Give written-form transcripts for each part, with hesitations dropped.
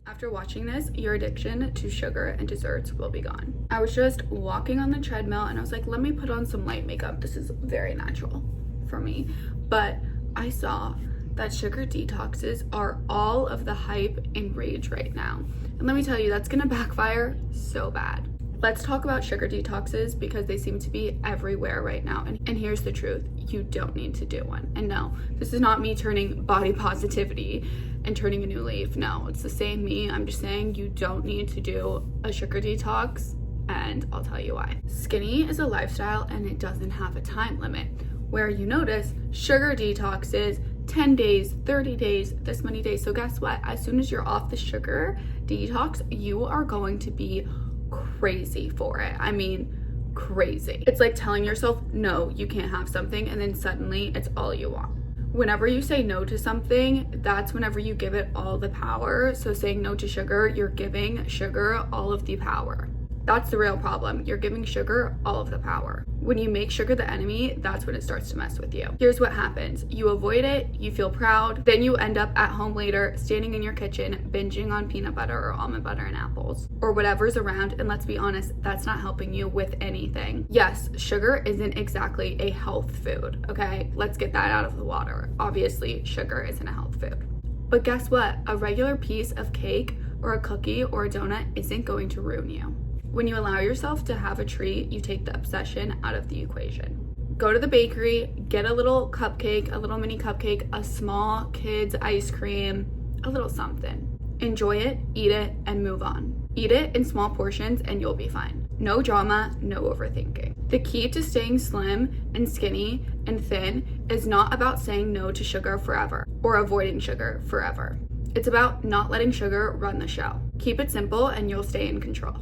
After watching this, your addiction to sugar and desserts will be gone. I was just walking on the treadmill and I was like, let me put on some light makeup. This is very natural for me. But I saw that sugar detoxes are all of the hype and rage right now. And let me tell you, that's gonna backfire so bad. Let's talk about sugar detoxes because they seem to be everywhere right now. And here's the truth, you don't need to do one. And no, this is not me turning body positivity and turning a new leaf. No, it's the same me. I'm just saying you don't need to do a sugar detox, and I'll tell you why. Skinny is a lifestyle and it doesn't have a time limit. Where you notice sugar detoxes 10 days, 30 days, this many days. So guess what? As soon as you're off the sugar detox, you are going to be crazy for it. I mean, crazy. It's like telling yourself, no, you can't have something, and then suddenly it's all you want. Whenever you say no to something, that's whenever you give it all the power. So saying no to sugar, you're giving sugar all of the power. That's the real problem. You're giving sugar all of the power. When you make sugar the enemy, that's when it starts to mess with you. Here's what happens. You avoid it, you feel proud, then you end up at home later, standing in your kitchen, binging on peanut butter or almond butter and apples, or whatever's around, and let's be honest, that's not helping you with anything. Yes, sugar isn't exactly a health food, okay? Let's get that out of the water. Obviously, sugar isn't a health food. But guess what? A regular piece of cake or a cookie or a donut isn't going to ruin you. When you allow yourself to have a treat, you take the obsession out of the equation. Go to the bakery, get a little cupcake, a little mini cupcake, a small kid's ice cream, a little something. Enjoy it, eat it, and move on. Eat it in small portions and you'll be fine. No drama, no overthinking. The key to staying slim and skinny and thin is not about saying no to sugar forever or avoiding sugar forever. It's about not letting sugar run the show. Keep it simple and you'll stay in control.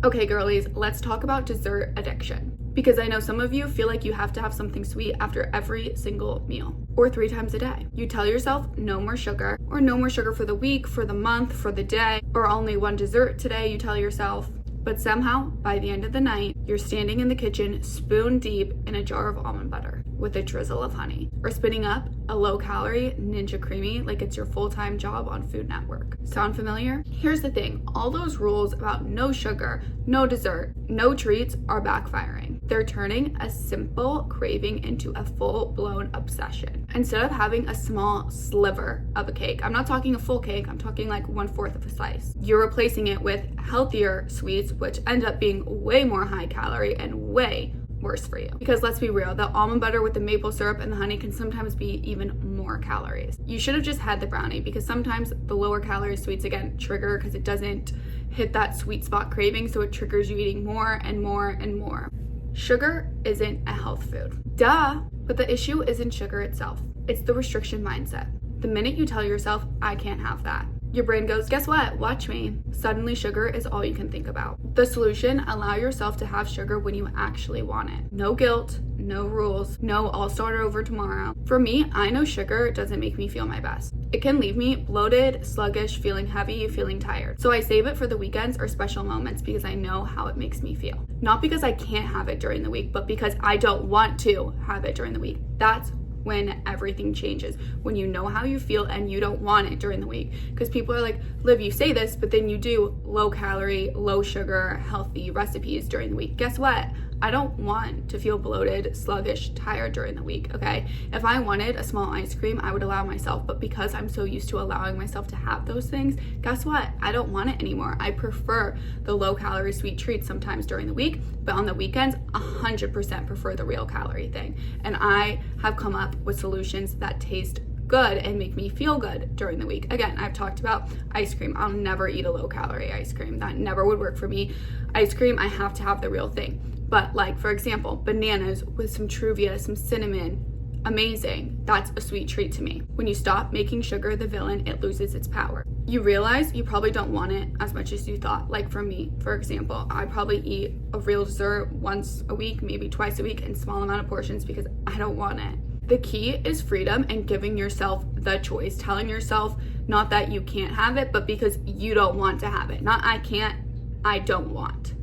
Okay, girlies, let's talk about dessert addiction. Because I know some of you feel like you have to have something sweet after every single meal or 3 times a day. You tell yourself no more sugar, or no more sugar for the week, for the month, for the day, or only one dessert today, you tell yourself. But somehow, by the end of the night, you're standing in the kitchen spoon deep in a jar of almond butter with a drizzle of honey, or spinning up a low-calorie Ninja Creamy like it's your full-time job on Food Network. Sound familiar? Here's the thing, all those rules about no sugar, no dessert, no treats are backfiring. They're turning a simple craving into a full-blown obsession. Instead of having a small sliver of a cake, I'm not talking a full cake, I'm talking like 1/4 of a slice. You're replacing it with healthier sweets, which end up being way more high calorie and way worse for you. Because let's be real, the almond butter with the maple syrup and the honey can sometimes be even more calories. You should have just had the brownie, because sometimes the lower calorie sweets, again, trigger because it doesn't hit that sweet spot craving, so it triggers you eating more and more and more. Sugar isn't a health food. Duh! But the issue isn't sugar itself. It's the restriction mindset. The minute you tell yourself, I can't have that, your brain goes, guess what? Watch me. Suddenly sugar is all you can think about. The solution, allow yourself to have sugar when you actually want it. No guilt, no rules, no I'll start over tomorrow. For me, I know sugar doesn't make me feel my best. It can leave me bloated, sluggish, feeling heavy, feeling tired. So I save it for the weekends or special moments because I know how it makes me feel. Not because I can't have it during the week, but because I don't want to have it during the week. That's when everything changes, when you know how you feel and you don't want it during the week. Because people are like, Liv, you say this, but then you do low calorie, low sugar, healthy recipes during the week. Guess what? I don't want to feel bloated, sluggish, tired during the week, okay? If I wanted a small ice cream, I would allow myself, but because I'm so used to allowing myself to have those things, guess what? I don't want it anymore. I prefer the low-calorie sweet treats sometimes during the week, but on the weekends, 100% prefer the real calorie thing. And I have come up with solutions that taste good and make me feel good during the week. Again, I've talked about ice cream. I'll never eat a low-calorie ice cream. That never would work for me. Ice cream, I have to have the real thing. But like, for example, bananas with some Truvia, some cinnamon, amazing. That's a sweet treat to me. When you stop making sugar the villain, it loses its power. You realize you probably don't want it as much as you thought. Like for me, for example, I probably eat a real dessert once a week, maybe twice a week in small amount of portions because I don't want it. The key is freedom and giving yourself the choice, telling yourself not that you can't have it, but because you don't want to have it. Not I can't, I don't want.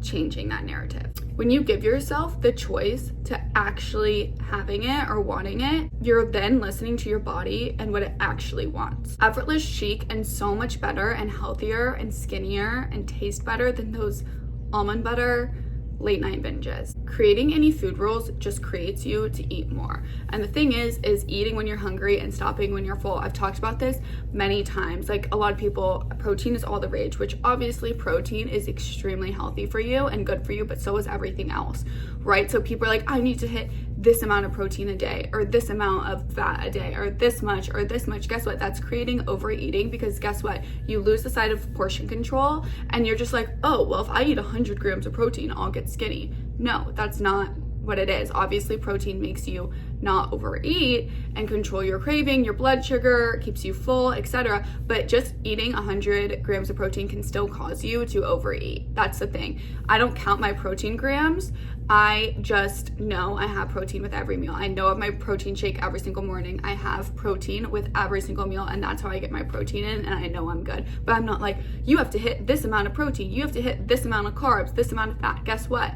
changing that narrative. When you give yourself the choice to actually having it or wanting it, you're then listening to your body and what it actually wants. Effortless, chic, and so much better and healthier and skinnier and taste better than those almond butter late night binges. Creating any food rules just creates you to eat more. And the thing is eating when you're hungry and stopping when you're full. I've talked about this many times. Like, a lot of people, protein is all the rage, which obviously protein is extremely healthy for you and good for you, but so is everything else, right? So people are like, I need to hit this amount of protein a day, or this amount of fat a day, or this much, or this much. Guess what? That's creating overeating, because guess what? You lose the sight of portion control, and you're just like, oh, well, if I eat 100 grams of protein, I'll get skinny. No, that's not what it is. Obviously, protein makes you not overeat and control your craving, your blood sugar, keeps you full, etc. But just eating 100 grams of protein can still cause you to overeat. That's the thing. I don't count my protein grams. I just know I have protein with every meal. I know of my protein shake every single morning. I have protein with every single meal, and that's how I get my protein in, and I know I'm good. But I'm not like, you have to hit this amount of protein, you have to hit this amount of carbs, this amount of fat. Guess what?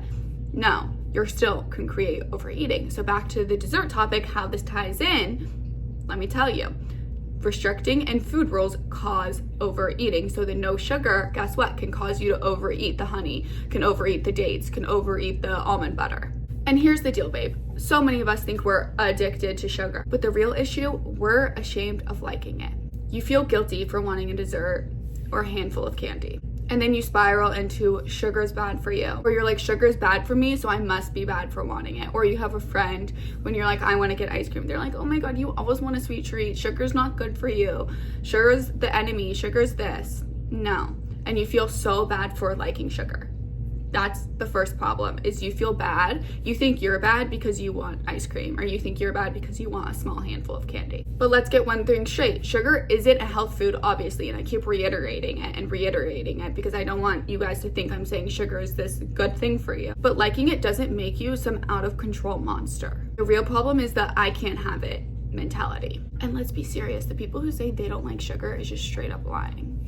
No, you're still can create overeating. So back to the dessert topic, how this ties in, let me tell you. Restricting and food rules cause overeating. So the no sugar, guess what, can cause you to overeat the honey, can overeat the dates, can overeat the almond butter. And here's the deal, babe. So many of us think we're addicted to sugar, but the real issue, we're ashamed of liking it. You feel guilty for wanting a dessert or a handful of candy. And then you spiral into sugar's bad for you. Or you're like, sugar's bad for me, so I must be bad for wanting it. Or you have a friend, when you're like, I want to get ice cream, they're like, oh my God, you always want a sweet treat. Sugar's not good for you. Sugar's the enemy. Sugar's this. No. And you feel so bad for liking sugar. That's the first problem, is you feel bad. You think you're bad because you want ice cream, or you think you're bad because you want a small handful of candy. But let's get one thing straight. Sugar isn't a health food, obviously, and I keep reiterating it because I don't want you guys to think I'm saying sugar is this good thing for you. But liking it doesn't make you some out of control monster. The real problem is the I can't have it mentality. And let's be serious, the people who say they don't like sugar is just straight up lying.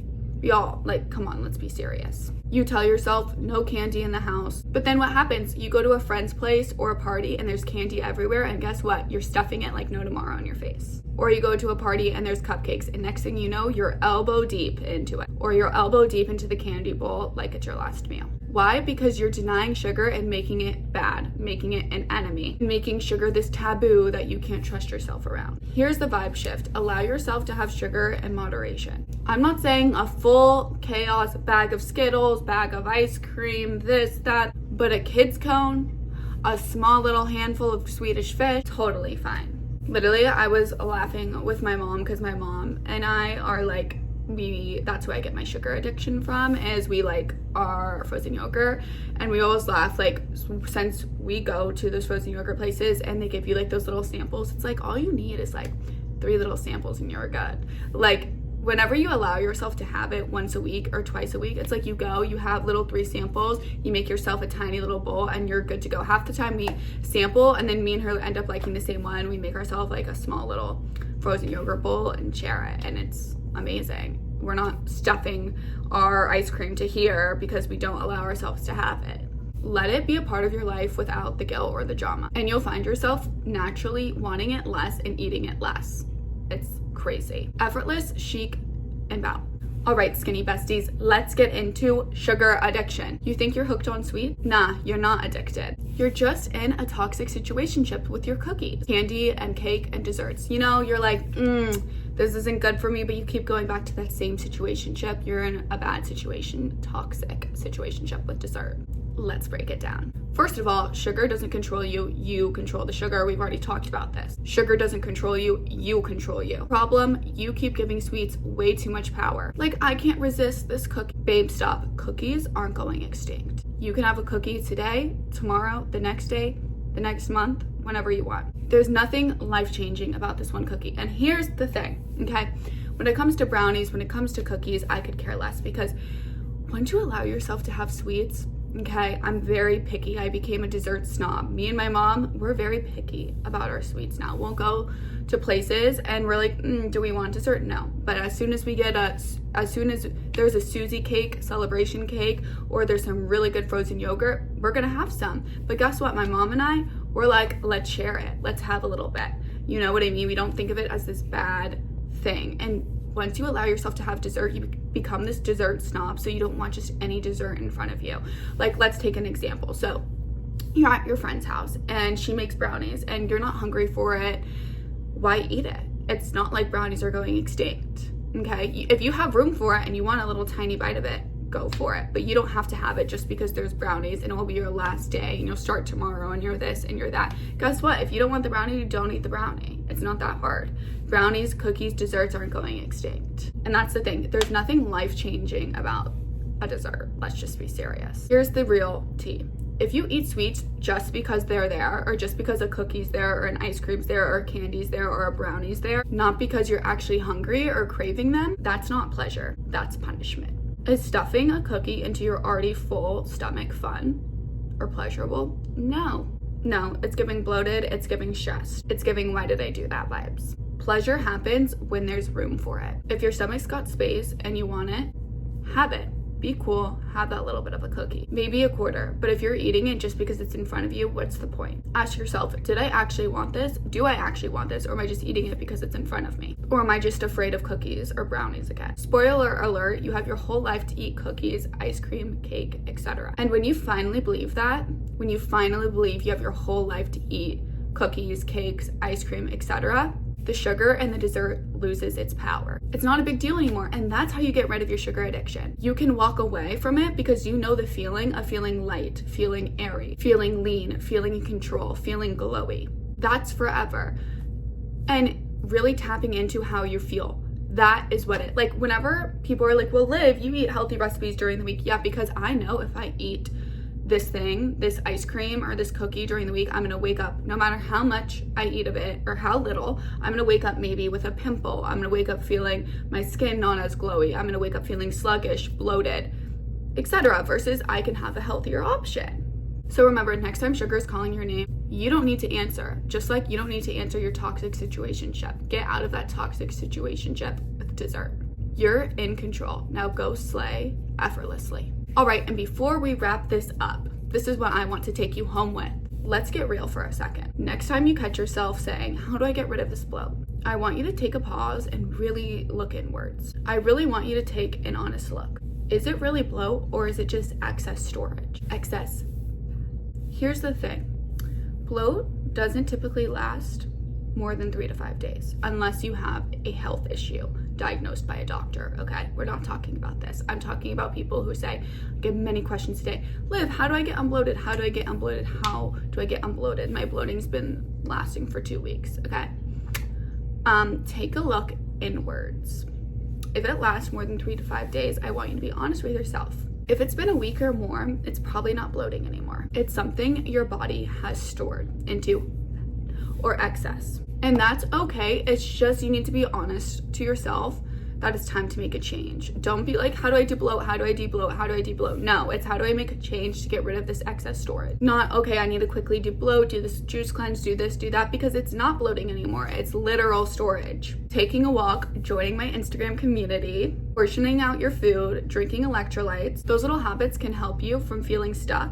Y'all, like, come on, let's be serious. You tell yourself no candy in the house, but then what happens? You go to a friend's place or a party and there's candy everywhere, and guess what? You're stuffing it like no tomorrow in your face. Or you go to a party and there's cupcakes, and next thing you know, you're elbow deep into it. Or you're elbow deep into the candy bowl like it's your last meal. Why? Because you're denying sugar and making it bad, making it an enemy, making sugar this taboo that you can't trust yourself around. Here's the vibe shift. Allow yourself to have sugar in moderation. I'm not saying a full chaos bag of Skittles, bag of ice cream, this, that, but a kid's cone, a small little handful of Swedish fish, totally fine. Literally, I was laughing with my mom because my mom and I are like, that's where I get my sugar addiction from, is we like our frozen yogurt, and we always laugh, like, since we go to those frozen yogurt places and they give you like those little samples, it's like all you need is like 3 little samples and you're good. Like, whenever you allow yourself to have it once a week or twice a week, it's like you go, you have little 3 samples, you make yourself a tiny little bowl, and you're good to go. Half the time we sample, and then me and her end up liking the same one. We make ourselves like a small little frozen yogurt bowl and share it, and it's amazing. We're not stuffing our ice cream to here because we don't allow ourselves to have it. Let it be a part of your life without the guilt or the drama, and you'll find yourself naturally wanting it less and eating it less. It's crazy. Effortless, chic, and bow. All right, skinny besties, let's get into sugar addiction. You think you're hooked on sweet? Nah, you're not addicted. You're just in a toxic situationship with your cookies, candy and cake and desserts. You know, you're like, this isn't good for me, but you keep going back to that same situationship. You're in a bad situation, toxic situationship with dessert. Let's break it down. First of all, sugar doesn't control you, you control the sugar. We've already talked about this. Sugar doesn't control you, you control you. Problem, you keep giving sweets way too much power. Like, I can't resist this cookie. Babe, stop. Cookies aren't going extinct. You can have a cookie today, tomorrow, the next day, the next month, whenever you want. There's nothing life-changing about this one cookie. And here's the thing, okay? When it comes to brownies, when it comes to cookies, I could care less, because once you allow yourself to have sweets, okay, I'm very picky. I became a dessert snob. Me and my mom, we're very picky about our sweets now. We'll go to places and we're like, do we want dessert? No. But as soon as there's a Susie cake, celebration cake, or there's some really good frozen yogurt, we're gonna have some. But guess what? My mom and I, we're like, let's share it. Let's have a little bit. You know what I mean? We don't think of it as this bad thing. And once you allow yourself to have dessert, you become this dessert snob, so you don't want just any dessert in front of you. Like, let's take an example. So you're at your friend's house and she makes brownies and you're not hungry for it. Why eat it? It's not like brownies are going extinct, okay? If you have room for it and you want a little tiny bite of it, go for it. But you don't have to have it just because there's brownies and it will be your last day and you'll start tomorrow and you're this and you're that. Guess what? If you don't want the brownie, you don't eat the brownie. It's not that hard. Brownies, cookies, desserts aren't going extinct. And that's the thing. There's nothing life-changing about a dessert. Let's just be serious. Here's the real tea. If you eat sweets just because they're there, or just because a cookie's there, or an ice cream's there, or a candy's there, or a brownie's there, not because you're actually hungry or craving them, that's not pleasure. That's punishment. Is stuffing a cookie into your already full stomach fun or pleasurable? No. No, it's giving bloated, it's giving stressed. It's giving why did I do that vibes. Pleasure happens when there's room for it. If your stomach's got space and you want it, have it. Be cool, have that little bit of a cookie, maybe a quarter. But if you're eating it just because it's in front of you, what's the point? Ask yourself, did I actually want this? Do I actually want this? Or am I just eating it because it's in front of me? Or am I just afraid of cookies or brownies again? Spoiler alert, you have your whole life to eat cookies, ice cream, cake, etc. And when you finally believe that, when you finally believe you have your whole life to eat cookies, cakes, ice cream, etc., the sugar and the dessert loses its power. It's not a big deal anymore, and that's how you get rid of your sugar addiction. You can walk away from it because you know the feeling of feeling light, feeling airy, feeling lean, feeling in control, feeling glowy. That's forever. And really tapping into how you feel. That is what it, like whenever people are like, well, Liv, you eat healthy recipes during the week. Yeah, because I know if I eat this thing, this ice cream or this cookie during the week, I'm gonna wake up, no matter how much I eat of it or how little, I'm gonna wake up maybe with a pimple. I'm gonna wake up feeling my skin not as glowy. I'm gonna wake up feeling sluggish, bloated, etc. Versus I can have a healthier option. So remember, next time sugar is calling your name, you don't need to answer. Just like you don't need to answer your toxic situationship. Get out of that toxic situationship with dessert. You're in control. Now go slay effortlessly. All right, and before we wrap this up, this is what I want to take you home with. Let's get real for a second. Next time you catch yourself saying, how do I get rid of this bloat? I want you to take a pause and really look inwards. I really want you to take an honest look. Is it really bloat or is it just excess storage? Excess. Here's the thing. Bloat doesn't typically last more than 3 to 5 days unless you have a health issue diagnosed by a doctor, okay? We're not talking about this. I'm talking about people who say, get many questions today. Liv, how do I get unbloated? How do I get unbloated? How do I get unbloated? My bloating's been lasting for 2 weeks, okay? Take a look inwards. If it lasts more than 3 to 5 days, I want you to be honest with yourself. If it's been a week or more, it's probably not bloating anymore. It's something your body has stored into or excess. And that's okay. It's just you need to be honest to yourself that it's time to make a change. Don't be like, how do I debloat? How do I debloat? How do I debloat? No, it's how do I make a change to get rid of this excess storage? Not, okay, I need to quickly debloat, do this juice cleanse, do this, do that, because it's not bloating anymore. It's literal storage. Taking a walk, joining my Instagram community, portioning out your food, drinking electrolytes, those little habits can help you from feeling stuck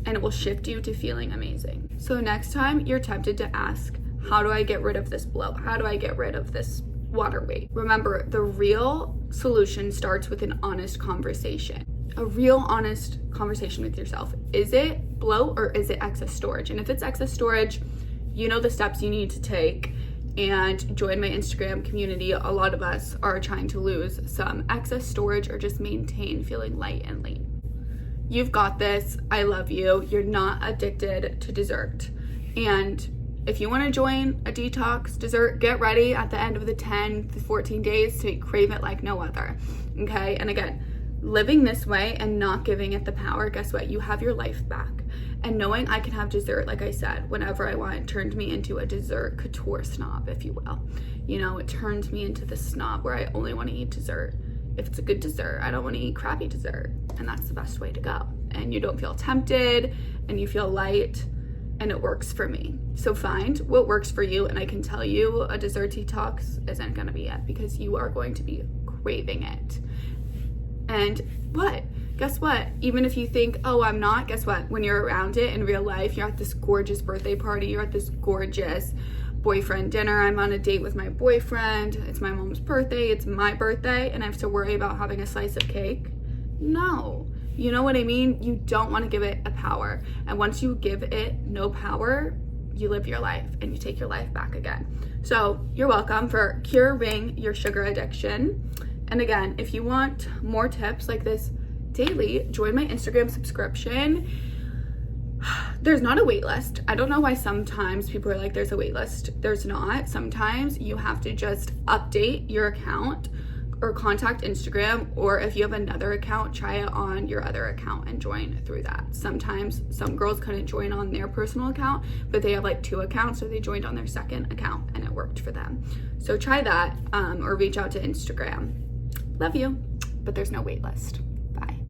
and it will shift you to feeling amazing. So next time you're tempted to ask, how do I get rid of this bloat? How do I get rid of this water weight? Remember, the real solution starts with an honest conversation. A real honest conversation with yourself. Is it bloat or is it excess storage? And if it's excess storage, you know the steps you need to take and join my Instagram community. A lot of us are trying to lose some excess storage or just maintain feeling light and lean. You've got this. I love you. You're not addicted to dessert. And if you want to join a detox dessert, get ready at the end of the 10 to 14 days to crave it like no other, okay? And again, living this way and not giving it the power, guess what? You have your life back. And knowing I can have dessert, like I said, whenever I want, it turned me into a dessert couture snob, if you will. You know, it turned me into the snob where I only want to eat dessert if it's a good dessert. I don't want to eat crappy dessert. And that's the best way to go. And you don't feel tempted and you feel light and it works for me. So find what works for you, and I can tell you a dessert detox isn't gonna be it, because you are going to be craving it. And guess what? Even if you think, oh, I'm not, guess what? When you're around it in real life, you're at this gorgeous birthday party, you're at this gorgeous boyfriend dinner, I'm on a date with my boyfriend, it's my mom's birthday, it's my birthday, and I have to worry about having a slice of cake? No. You know what I mean? You don't want to give it a power. And once you give it no power, you live your life and you take your life back again. So you're welcome for curing your sugar addiction. And again, if you want more tips like this daily, join my Instagram subscription. There's not a wait list. I don't know why sometimes people are like, there's a wait list. There's not. Sometimes you have to just update your account or contact Instagram, or if you have another account, try it on your other account and join through that. Sometimes some girls couldn't join on their personal account, but they have like 2 accounts, so they joined on their second account and it worked for them. So try that, or reach out to Instagram. Love you, but there's no wait list.